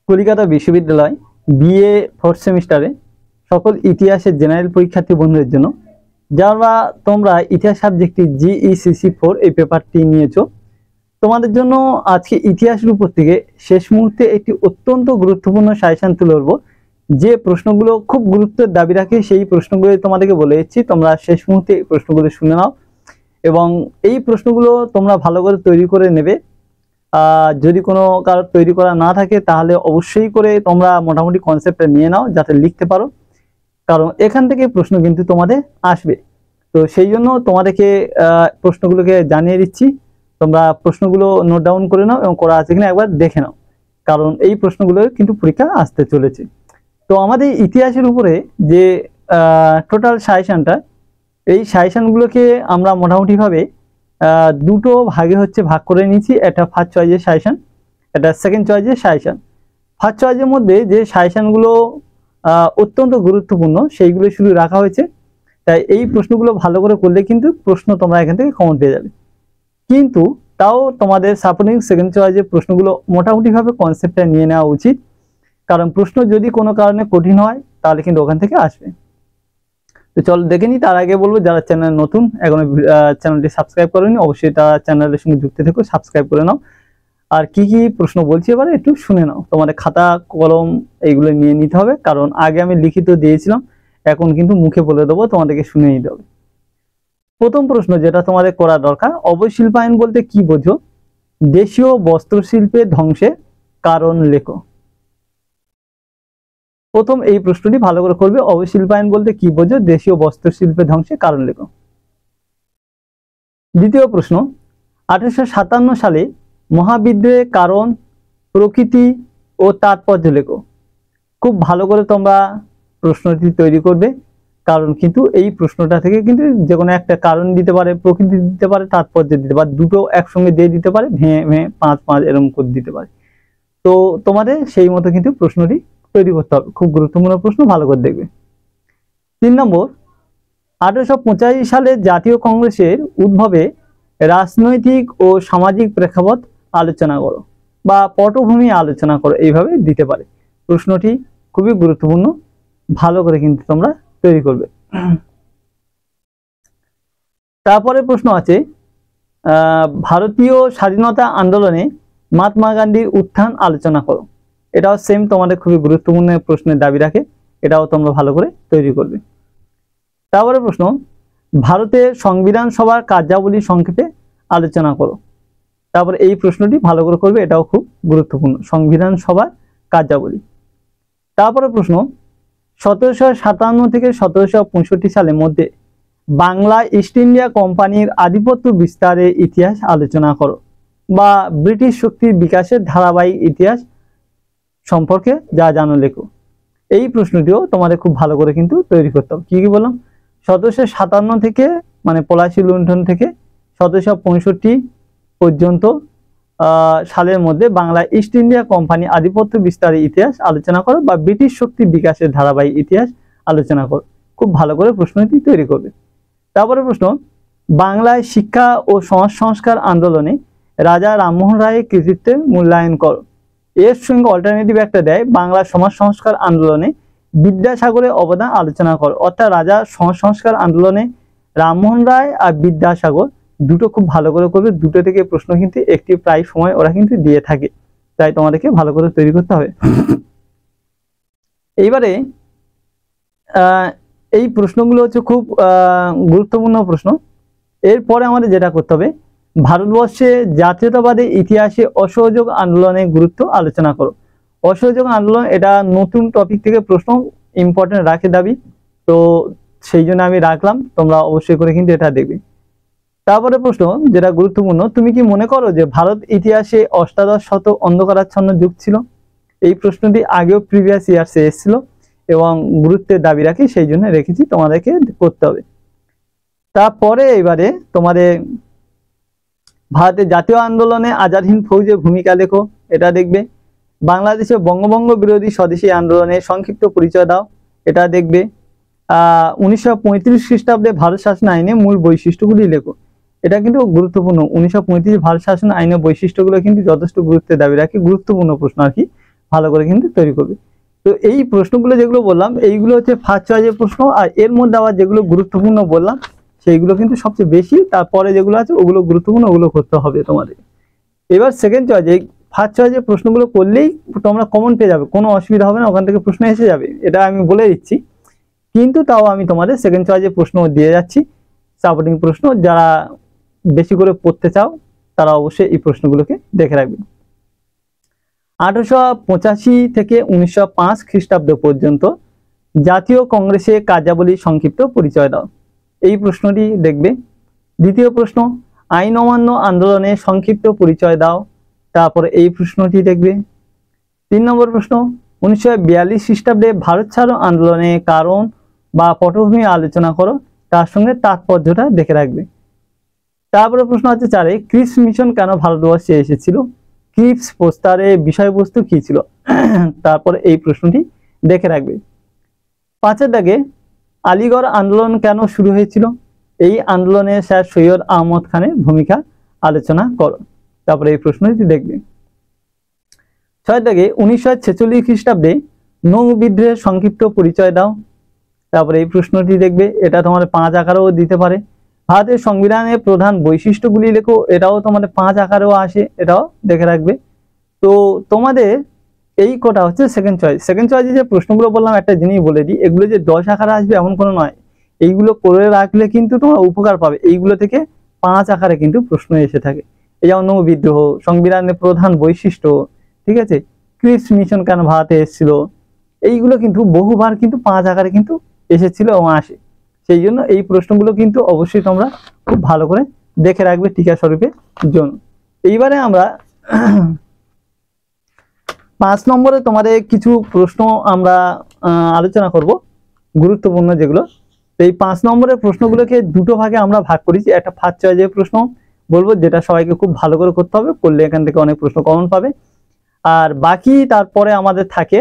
কলকাতা বিশ্ববিদ্যালয় BA fourth সেমিস্টারে সকল ইতিহাসের জেনারেল পরীক্ষার্থী বন্ধুদের জন্য যারা তোমরা ইতিহাস সাবজেক্টটি GECC4 এই পেপারটি নিয়েছো, তোমাদের জন্য আজকে ইতিহাসের উপর থেকে শেষ মুহূর্তে একটি অত্যন্ত গুরুত্বপূর্ণ সাজেশন তুলে ধরবো। যে প্রশ্নগুলো খুব গুরুত্বের দাবি রাখে সেই প্রশ্নগুলো তোমাদেরকে বলে দিচ্ছি, তোমরা শেষ মুহূর্তে এই প্রশ্নগুলো শুনে নাও এবং এই প্রশ্নগুলো তোমরা ভালো করে তৈরি করে নেবে। যদি কোনো কারোর তৈরি করা না থাকে তাহলে অবশ্যই করে তোমরা মোটামুটি কনসেপ্টটা নিয়ে নাও যাতে লিখতে পারো, কারণ এখান থেকে প্রশ্ন কিন্তু তোমাদের আসবে। তো সেই জন্য তোমাদেরকে প্রশ্নগুলোকে জানিয়ে দিচ্ছি, তোমরা প্রশ্নগুলো নোট ডাউন করে নাও এবং করা আছে কিনা একবার দেখে নাও, কারণ এই প্রশ্নগুলো কিন্তু পরীক্ষা আসতে চলেছে। তো আমাদের ইতিহাসের উপরে যে টোটাল সাজেশনটা, এই সাজেশনগুলোকে আমরা মোটামুটিভাবে দুটো ভাগে ভাগ করে নিয়েছি। একটা ফার্স্ট চয়েসের সাজেশন, একটা সেকেন্ড চয়েসের সাজেশন। ফার্স্ট চয়েসের মধ্যে যে সাজেশনগুলো অত্যন্ত গুরুত্বপূর্ণ সেইগুলো শুধু রাখা হয়েছে, তাই এই প্রশ্নগুলো ভালো করে করলে কিন্তু প্রশ্ন তোমরা এখান থেকে কমন পেয়ে যাবে। কিন্তু তাও তোমাদের সাপোর্টিং সেকেন্ড চয়েসের প্রশ্নগুলো মোটামুটিভাবে কনসেপ্টটা নিয়ে নেওয়া উচিত, কারণ প্রশ্ন যদি কোনো কারণে কঠিন হয় তাহলে কিন্তু ওখান থেকে আসবে। তো চলো দেখে নিই। তার আগে বলবো যারা চ্যানেল নতুন এখনো চ্যানেলটি সাবস্ক্রাইব করেনি, অবশ্যই তারা চ্যানেলের সঙ্গে যুক্ত থেকো, সাবস্ক্রাইব করে নাও। আর কি কি প্রশ্ন বলছি এবারে একটু শুনে নাও। তোমাদের খাতা কলম এইগুলো নিয়ে নিতে হবে, কারণ আগে আমি লিখিত দিয়েছিলাম, এখন কিন্তু মুখে বলে দেবো, তোমাদেরকে শুনে নিতে হবে। প্রথম প্রশ্ন যেটা তোমাদের করা দরকার, অবশিল্পায়ন বলতে কি বোঝো? দেশীয় বস্ত্রশিল্পের ধ্বংসের কারণ লেখো। প্রথম এই প্রশ্নটি ভালো করে করবে, অবশিল্পায়ন বলতে কি বোঝো? দেশীয় বস্ত্রশিল্পের ধ্বংসের কারণ লেখো। দ্বিতীয় প্রশ্ন, 1857 সালে মহাবিদ্রোহের কারণ, প্রকৃতি ও তাৎপর্য লেখো। খুব ভালো করে তোমরা প্রশ্নটি তৈরি করবে, কারণ কিন্তু এই প্রশ্নটা থেকে কিন্তু যে কোনো একটা কারণ দিতে পারে, প্রকৃতি দিতে পারে, তাৎপর্য দিতে পারে, দুটো একসঙ্গে দিয়ে দিতে পারে, ভেঙে 5 এরকম করে দিতে পারে। তো তোমাদের সেই মতো কিন্তু প্রশ্নটি তৈরি করতে হবে। খুব গুরুত্বপূর্ণ প্রশ্ন, ভালো করে দেখবে। 3 নম্বর, 1885 সালে জাতীয় কংগ্রেসের উদ্ভবে রাজনৈতিক ও সামাজিক প্রেক্ষাপট আলোচনা করো বা পটভূমি আলোচনা করো, এইভাবে দিতে পারে। প্রশ্নটি খুবই গুরুত্বপূর্ণ, ভালো করে কিন্তু তোমরা তৈরি করবে। তারপরে প্রশ্ন আছে, ভারতীয় স্বাধীনতা আন্দোলনে মহাত্মা গান্ধীর উত্থান আলোচনা করো। এটাও সেম তোমাদের খুবই গুরুত্বপূর্ণ প্রশ্নের দাবি রাখে, এটাও তোমরা ভালো করে তৈরি করবে। তারপরে প্রশ্ন, ভারতের সংবিধান সভার কার্যাবলী সংক্ষেপে আলোচনা করো। তারপরে এই প্রশ্নটি ভালো করে করবে, এটাও খুব গুরুত্বপূর্ণ, সংবিধান সভার কার্যাবলী। তারপরে প্রশ্ন, 1757 থেকে 1765 সালের মধ্যে বাংলা ইস্ট ইন্ডিয়া কোম্পানির আধিপত্য বিস্তারের ইতিহাস আলোচনা করো বা ব্রিটিশ শক্তির বিকাশের ধারাবাহিক ইতিহাস সম্পর্কে যা জানো লেখো। এই প্রশ্নটিও তোমাদের খুব ভালো করে কিন্তু তৈরি করতে হবে। কি কি বললাম? 1757 থেকে মানে পলাশী লুণ্ঠন থেকে 1765 পর্যন্ত সালের মধ্যে বাংলা ইস্ট ইন্ডিয়া কোম্পানি আধিপত্য বিস্তারের ইতিহাস আলোচনা করো বা ব্রিটিশ শক্তি বিকাশের ধারাবাহিক ইতিহাস আলোচনা করো। খুব ভালো করে প্রশ্নটি তৈরি করবে। তারপরে প্রশ্ন, বাংলায় শিক্ষা ও সমাজ সংস্কার আন্দোলনে রাজা রামমোহন রায়ের কৃতিত্বের মূল্যায়ন করো। এর সঙ্গে অল্টারনেটিভ একটা দেয়, বাংলা সমাজ সংস্কার আন্দোলনে বিদ্যাসাগরের অবদান আলোচনা করো। অর্থাৎ রাজা সমাজ সংস্কার আন্দোলনে রামমোহন রায় আর বিদ্যাসাগর দুটো খুব ভালো করে করবে। দুটো থেকে প্রশ্ন কিন্তু একটি প্রায় সময় ওরা কিন্তু দিয়ে থাকে, তাই তোমাদেরকে ভালো করে তৈরি করতে হবে। এইবারে এই প্রশ্নগুলো হচ্ছে খুব গুরুত্বপূর্ণ প্রশ্ন। এরপরে আমাদের যেটা করতে হবে, ভারতবর্ষে জাতীয়তাবাদের ইতিহাসে অসহযোগ আন্দোলনের গুরুত্ব আলোচনা করো। অসহযোগ আন্দোলন এটা নতুন টপিক থেকে প্রশ্ন ইম্পর্টেন্ট রাখে দাবি, তো সেই জন্য আমি রাখলাম, তোমরা অবশ্যই করে কিন্তু এটা দেখবে। তারপরে প্রশ্ন যেটা গুরুত্বপূর্ণ, তুমি কি মনে করো যে ভারত ইতিহাসে অষ্টাদশ শতক অন্ধকারাচ্ছন্ন যুগ ছিল? এই প্রশ্নটি আগেও প্রিভিয়াস ইয়ার্সে এসেছিল এবং গুরুত্বের দাবি রাখি, সেই জন্য রেখেছি, তোমাদেরকে করতে হবে। তারপরে এবারে তোমাদের ভারতের জাতীয় আন্দোলনে আজাদ হিন্দ ফৌজের ভূমিকা লেখো, এটা দেখবে। বাংলাদেশে বঙ্গভঙ্গ বিরোধী স্বদেশী আন্দোলনের সংক্ষিপ্ত পরিচয় দাও, এটা দেখবে। 1935 খ্রিস্টাব্দে ভারত শাসন আইনে মূল বৈশিষ্ট্যগুলি লেখো, এটা কিন্তু গুরুত্বপূর্ণ। 1935 ভারত শাসন আইনের বৈশিষ্ট্যগুলো কিন্তু যথেষ্ট গুরুত্বের দাবি রাখে, গুরুত্বপূর্ণ প্রশ্ন আর কি, ভালো করে কিন্তু তৈরি করবে। তো এই প্রশ্নগুলো যেগুলো বললাম এইগুলো হচ্ছে ফার্স্ট চয়েসের প্রশ্ন, আর এর মধ্যে আবার যেগুলো গুরুত্বপূর্ণ বললাম সেইগুলো কিন্তু সবচেয়ে বেশি, তারপরে যেগুলো আছে ওগুলো গুরুত্বপূর্ণ, ওগুলো করতে হবে তোমাদের। এবার সেকেন্ড চয়েস, এই ফার্স্ট চয়েসের প্রশ্নগুলো করলেই তোমরা কমন পেয়ে যাবে, কোনো অসুবিধা হবে না, ওখান থেকে প্রশ্ন এসে যাবে, এটা আমি বলে দিচ্ছি। কিন্তু তাও আমি তোমাদের সেকেন্ড চয়েসের প্রশ্ন দিয়ে যাচ্ছি, সাপোর্টিং প্রশ্ন। যারা বেশি করে পড়তে চাও তারা অবশ্যই এই প্রশ্নগুলোকে দেখে রাখবে। 1885 থেকে 1905 খ্রিস্টাব্দ পর্যন্ত জাতীয় কংগ্রেসের কার্যাবলী সংক্ষিপ্ত পরিচয় দাও। এই প্রশ্নটি দেখবে। দ্বিতীয় প্রশ্ন, আইন অমান্য আন্দোলনে সংক্ষিপ্ত পরিচয় দাও। তারপরে এই প্রশ্নটি দেখবে। 3 নম্বর প্রশ্ন, 1942 খ্রিস্টাব্দে ভারত ছাড়ো আন্দোলনের কারণ বা পটভূমি আলোচনা করো, তার সঙ্গে তাৎপর্যটা দেখে রাখবে। তারপরে প্রশ্ন হচ্ছে 4, ক্রিপস মিশন কেন ভারতবর্ষে এসেছিল, ক্রিপস প্রস্তাবের বিষয়বস্তু কি ছিল, তারপরে এই প্রশ্নটি দেখে রাখবে। 5 দাগে, আলিগড় আন্দোলন কেন শুরু হয়েছিল, এই আন্দোলনে স্যার সৈয়দ আহমদ খানের ভূমিকা আলোচনা করো, তারপরে এই প্রশ্নটি দেখবে। 6 দাগে, 1946 খ্রিস্টাব্দে নৌ বিদ্রোহের সংক্ষিপ্ত পরিচয় দাও, তারপরে এই প্রশ্নটি দেখবে। এটা তোমার 5 আকারেও দিতে পারে। ভারতের সংবিধানের প্রধান বৈশিষ্ট্যগুলি লেখো, এটাও তোমাদের 5 আকারেও আসে, এটাও দেখে রাখবে। তো তোমাদের এই কটা হচ্ছে সেকেন্ড চয়েস। সেকেন্ড চয়েসে যে প্রশ্নগুলো বললাম একটা জিনিস বলে দিই, এগুলো যে 10 আকারে আসবে এমন কোনো নয়, এইগুলো করে রাখলে কিন্তু তোমরা উপকার পাবে। এইগুলো থেকে 5 আকারে কিন্তু প্রশ্ন এসে থাকে। এই যেমন নৌ বিদ্রোহ, সংবিধানের প্রধান বৈশিষ্ট্য, ঠিক আছে, ক্রিপস মিশন কেন ভারতে এসেছিল, এইগুলো কিন্তু বহুবার কিন্তু 5 আকারে কিন্তু এসেছিল এবং আসে। সেই জন্য এই প্রশ্নগুলো কিন্তু অবশ্যই তোমরা খুব ভালো করে দেখে রাখবে টিকা স্বরূপের জন্য। এইবারে আমরা 5 নম্বরে তোমাদের কিছু প্রশ্ন আমরা আলোচনা করব, গুরুত্বপূর্ণ যেগুলো। এই 5 নম্বরের প্রশ্নগুলোকে দুটো ভাগে আমরা ভাগ করেছি। একটা ফার্স্ট চয়েসের প্রশ্ন বলবো, যেটা সবাইকে খুব ভালো করে করতে হবে, করলে এখান থেকে অনেক প্রশ্ন কমন পাবে। আর বাকি তারপরে আমাদের থাকে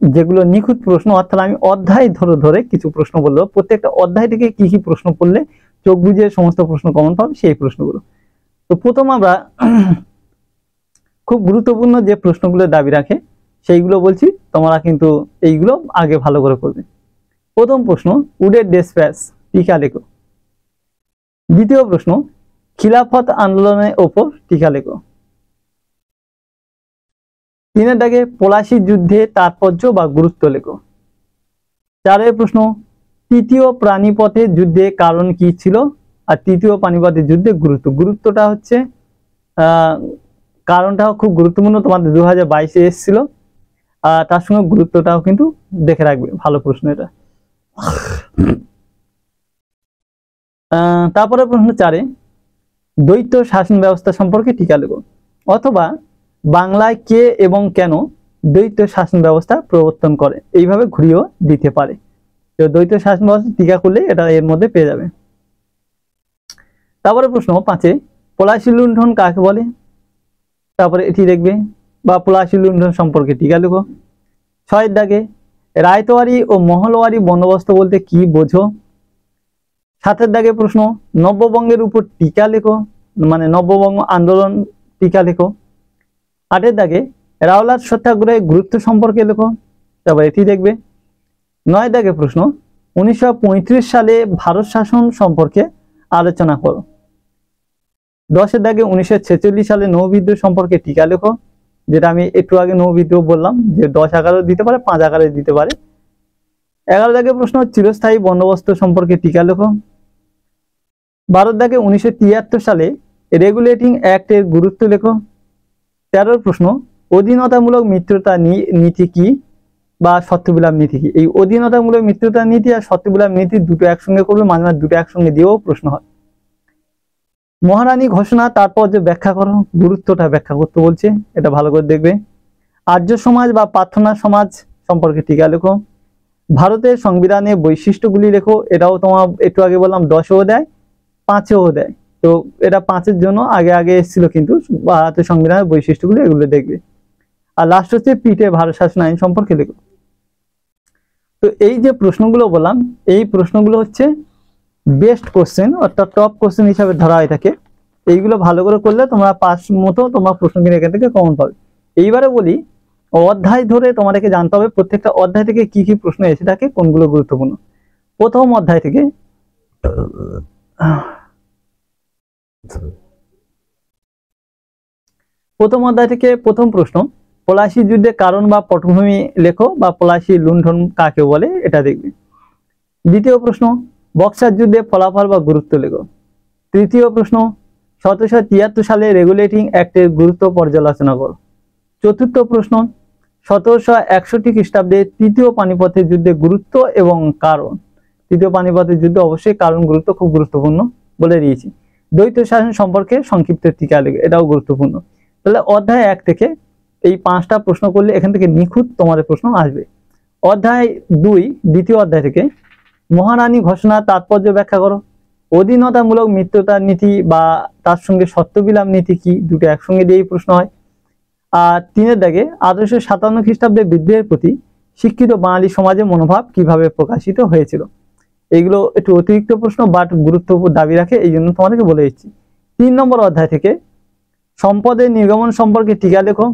যেগুলো নিখুঁত প্রশ্ন, অর্থাৎ আমি অধ্যায় ধরে ধরে কিছু প্রশ্ন বলবো, প্রত্যেকটা অধ্যায় থেকে কি কি প্রশ্ন করলে চোখ বুঝে সমস্ত প্রশ্ন কমন পাবে সেই প্রশ্নগুলো। তো প্রথম আমরা খুব গুরুত্বপূর্ণ যে প্রশ্নগুলো দাবি রাখে সেইগুলো বলছি, তোমরা কিন্তু এইগুলো আগে ভালো করে করবে। প্রথম প্রশ্ন, উডের ডেসপ্যাচ টিকা লেখো। দ্বিতীয় প্রশ্ন, খিলাফত আন্দোলনের ওপর টিকা লেখো। 3 দাগে, পলাশির যুদ্ধে তাৎপর্য বা গুরুত্ব লেখো। 4 প্রশ্ন, তৃতীয় পানিপথের যুদ্ধে কারণ কি ছিল, আর তৃতীয় পানিপথের যুদ্ধে গুরুত্বটা হচ্ছে কারণটাও খুব গুরুত্বপূর্ণ, তোমাদের 2022-এ এসেছিল, আর তার সঙ্গে গুরুত্বটাও কিন্তু দেখে রাখবে, ভালো প্রশ্ন এটা। তারপরে প্রশ্ন 4, দ্বৈত শাসন ব্যবস্থা সম্পর্কে টিকা লেখো, অথবা বাংলায় কে এবং কেন দ্বৈত শাসন ব্যবস্থা প্রবর্তন করে, এইভাবে ঘুরিয়েও দিতে পারে। তো দ্বৈত শাসন ব্যবস্থা টিকা করলে এটা এর মধ্যে পেয়ে যাবে। তারপরে প্রশ্ন 5, পলাশী লুণ্ঠন কাকে বলে, তারপরে এটি দেখবে, বা পলাশী লুণ্ঠন সম্পর্কে টিকা লেখো। 6 দাগে, রায়তওয়ারি ও মহলওয়ারি বন্দোবস্ত বলতে কি বোঝো। 7 দাগে প্রশ্ন, নব্যবঙ্গের উপর টিকা লেখো, মানে নব্যবঙ্গ আন্দোলন টিকা লেখো। 8 দাগে, রাওলাট সত্যাগ্রহের গুরুত্ব সম্পর্কে লেখো, তারপর এটি দেখবে। 9 দাগে প্রশ্ন, 1935 সালে ভারত শাসন সম্পর্কে আলোচনা করো। 10 দাগে, 1946 সালে নৌ বিদ্রোহ সম্পর্কে টিকা লেখো, যেটা আমি একটু আগে নৌ বিদ্রোহ বললাম যে 10 আকারে দিতে পারে, 5 আকারে দিতে পারে। 11 দাগে প্রশ্ন, চিরস্থায়ী বন্দোবস্ত সম্পর্কে টিকা লেখো। 12 দাগে, 1973 সালে রেগুলেটিং অ্যাক্ট এর গুরুত্ব লেখো। 13 প্রশ্ন, অধীনতামূলক মিত্রতা নীতি কি বা শর্তবিলাপ নীতি কি। এই অধীনতামূলক মিত্রতা নীতি আর শর্তবিলাপ নীতি দুটো একসঙ্গে করবে, মাঝে মাঝে দুটো একসঙ্গে দিয়েও প্রশ্ন হয়। মহারানী ঘোষণা তাৎপর্য ব্যাখ্যা করো, গুরুত্বটা ব্যাখ্যা করতে বলছে, এটা ভালো করে দেখবে। আর্য সমাজ বা প্রার্থনা সমাজ সম্পর্কে টিকা লেখো। ভারতের সংবিধানের বৈশিষ্ট্যগুলি লেখো, এটাও তোমার একটু আগে বললাম 10-ও দেয়, 5-ও দেয়। তো এটা 5-এর জন্য আগে আগে এসেছিল, কিন্তু ভারতের সংবিধানের বৈশিষ্ট্যগুলো এগুলো দেখবে। আর লাস্ট হচ্ছে পিঠে ভারত শাসন আইন সম্পর্কে লেখো। তো এই যে প্রশ্নগুলো বললাম, এই প্রশ্নগুলো হচ্ছে বেস্ট কোশ্চেন, অর্থাৎ টপ কোশ্চেন হিসাবে ধরা হয়ে থাকে। এইগুলো ভালো করে করলে তোমরা 5 মতো তোমরা প্রশ্ন কিনে এখান থেকে কমন পাবে। এইবারে বলি অধ্যায় ধরে তোমাদেরকে জানতে হবে প্রত্যেকটা অধ্যায় থেকে কি কি প্রশ্ন এসে থাকে, কোনগুলো গুরুত্বপূর্ণ। প্রথম অধ্যায় থেকে প্রথম প্রশ্ন, পলাশী যুদ্ধের কারণ বা পটভূমি লেখো বা পলাশী লুণ্ঠন কাকে বলে এটা দেখবে। দ্বিতীয় প্রশ্ন, বক্সার যুদ্ধে ফলাফল বা গুরুত্ব লেখো। তৃতীয় প্রশ্ন, 1773 সালে রেগুলেটিং অ্যাক্টের গুরুত্ব পর্যালোচনা করো। চতুর্থ প্রশ্ন, 1761 খ্রিস্টাব্দে তৃতীয় পানিপথের যুদ্ধে গুরুত্ব এবং কারণ। তৃতীয় পানিপথের যুদ্ধ অবশ্যই কারণ গুরুত্ব খুব গুরুত্বপূর্ণ বলে দিয়েছি। দ্বৈত শাসন সম্পর্কে সংক্ষিপ্ত টিকা লেখো, এটাও গুরুত্বপূর্ণ। তাহলে অধ্যায় 1 থেকে এই 5টা প্রশ্ন করলে এখান থেকে নিখুঁত তোমাদের প্রশ্ন আসবে। অধ্যায় 2 দ্বিতীয় অধ্যায় থেকে মহারানী ঘোষণা তাৎপর্য ব্যাখ্যা করো। অধীনতামূলক মিত্রতার নীতি বা তার সঙ্গে সত্যবিলাম নীতি কি, দুটো একসঙ্গে দিয়েই প্রশ্ন হয়। আর 3-এর দাগে 1857 খ্রিস্টাব্দে বিদ্রোহের প্রতি শিক্ষিত বাঙালি সমাজে মনোভাব কিভাবে প্রকাশিত হয়েছিল। এগুলো একটু অতিরিক্ত প্রশ্ন বাট গুরুত্বপূর্ণ দাবি রাখে, এই জন্য তোমাদেরকে বলে দিচ্ছি। 3 নম্বর অধ্যায় থেকে সম্পদের নির্গমন সম্পর্কে টিকা লেখো।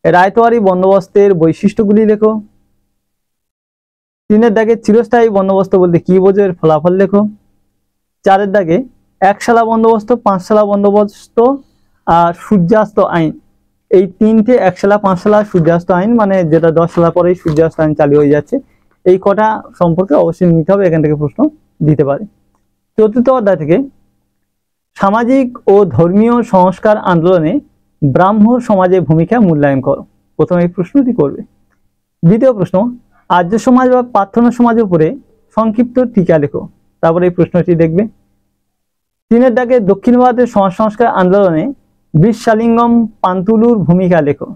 রায়তোয়ারি বন্দোবস্তের বৈশিষ্ট্যগুলি লেখো। 3-এর দাগে চিরস্থায়ী বন্দোবস্ত বলতে কি বোঝো, এর ফলাফল লেখো। 4-এর দাগে একশালা বন্দোবস্ত, 5 শালা বন্দোবস্ত আর সূর্যাস্ত আইন, এই 3টে একশালা 5 শালা সূর্যাস্ত আইন, মানে যেটা 10 শালা পরেই সূর্যাস্ত আইন চালু হয়ে যাচ্ছে, এই কটা সম্পর্কে অবশ্যই নিতে হবে, এখান থেকে প্রশ্ন দিতে পারে। 4র্থ অধ্যায় থেকে সামাজিক ও ধর্মীয় সংস্কার আন্দোলনে ব্রাহ্ম সমাজের ভূমিকা মূল্যায়ন করো। প্রথমে এই প্রশ্নটি করবে। দ্বিতীয় প্রশ্ন, আর্য সমাজ বা প্রার্থনা সমাজের উপরে সংক্ষিপ্ত টিকা লেখো, তারপরে এই প্রশ্নটি দেখবে। 3-এর দাগে দক্ষিণ ভারতের সমাজ সংস্কার আন্দোলনে বীরসালিঙ্গম পান্তুলুর ভূমিকা লেখো।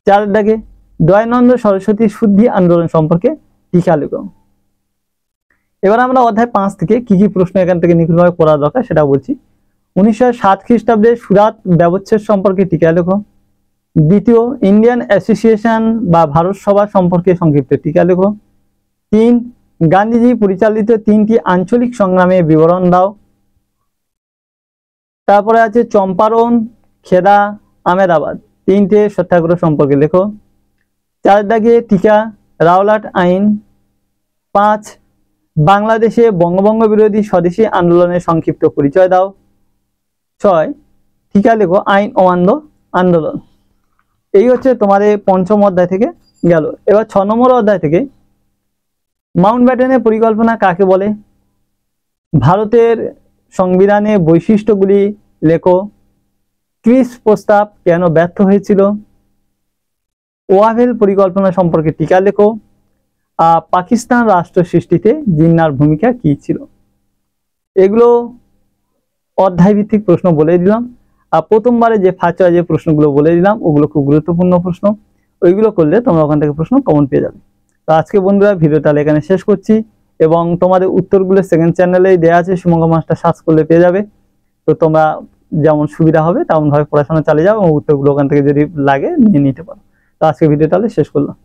4-এর দাগে দয়ানন্দ সরস্বতী শুদ্ধি আন্দোলন সম্পর্কে টিকা লেখো। এবার আমরা অধ্যায় 5 থেকে কি কি প্রশ্ন এখান থেকে নিখুঁতভাবে পড়া দরকার সেটা বলছি। 1907 খ্রিস্টাব্দে সুরাত ব্যবচ্ছেদ সম্পর্কে টিকা লেখো। দ্বিতীয়, ইন্ডিয়ান অ্যাসোসিয়েশন বা ভারত সভা সম্পর্কে সংক্ষিপ্ত টিকা লেখো। 3, গান্ধীজি পরিচালিত 3টি আঞ্চলিক সংগ্রামের বিবরণ দাও। তারপরে আছে চম্পারণ, খেদা, আহমেদাবাদ, 3টে সত্যাগ্রহ সম্পর্কে লেখো। 4-এর দাগে টিকা রাওলাট আইন। 5, বাংলাদেশে বঙ্গভঙ্গ বিরোধী স্বদেশী আন্দোলনের সংক্ষিপ্ত পরিচয় দাও। 6, টিকা লেখো আইন অমান্য আন্দোলন। এই হচ্ছে তোমাদের 5ম অধ্যায় থেকে গেল। এবার 6 নম্বর অধ্যায় থেকে মাউন্টব্যাটেনের পরিকল্পনা কাকে বলে, ভারতের সংবিধানের বৈশিষ্ট্যগুলি লেখো। ক্রিস প্রস্তাব কেন ব্যর্থ হয়েছিল, ওয়াভেল পরিকল্পনা সম্পর্কে টিকা লেখো। পাকিস্তান রাষ্ট্র সৃষ্টিতে জিন্নার ভূমিকা কি ছিল। এগুলো অধ্যায় ভিত্তিক প্রশ্ন বলে দিলাম। আর প্রথমবারে যে ফার্স্ট যে প্রশ্নগুলো বলে দিলাম ওগুলো খুব গুরুত্বপূর্ণ প্রশ্ন, ওইগুলো করলে তোমরা ওখান থেকে প্রশ্ন কমন পেয়ে যাবে। তো আজকে বন্ধুরা ভিডিওটা এখানে শেষ করছি, এবং তোমাদের উত্তরগুলো সেকেন্ড চ্যানেলেই দেওয়া আছে, শুভঙ্গ মাস্টার সার্চ করলে পেয়ে যাবে। তো তোমরা যেমন সুবিধা হবে তেমন ভাবে পড়াশোনা চালিয়ে যাও এবং উত্তরগুলো ওখান থেকে যদি লাগে নিয়ে নিতে পারো। তো আজকে ভিডিওটা শেষ করলাম।